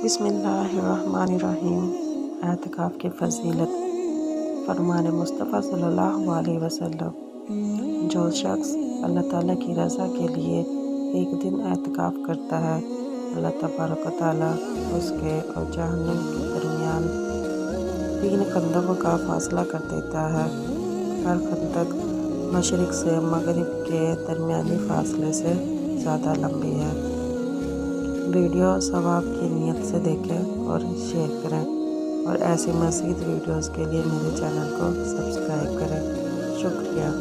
बिस्मिल्लाहिर्रहमानिर्रहीम। एतकाफ़ की फ़जीलत। फरमान मुस्तफ़ा सल्लल्लाहु अलैहि वसल्लम, जो शख्स अल्लाह ताला की रज़ा के लिए एक दिन एतकाफ़ करता है, अल्लाह तबारक व तआला उसके और जहन्नम के दरमियान 3 खंदकों का फ़ासला कर देता है। हर खंदक मशरिक़ से मगरिब के दरमियानी फ़ासले से ज़्यादा लंबी है। वीडियो सवाब की नीयत से देखें और शेयर करें और ऐसे मज़ीद वीडियोज़ के लिए मेरे चैनल को सब्सक्राइब करें। शुक्रिया।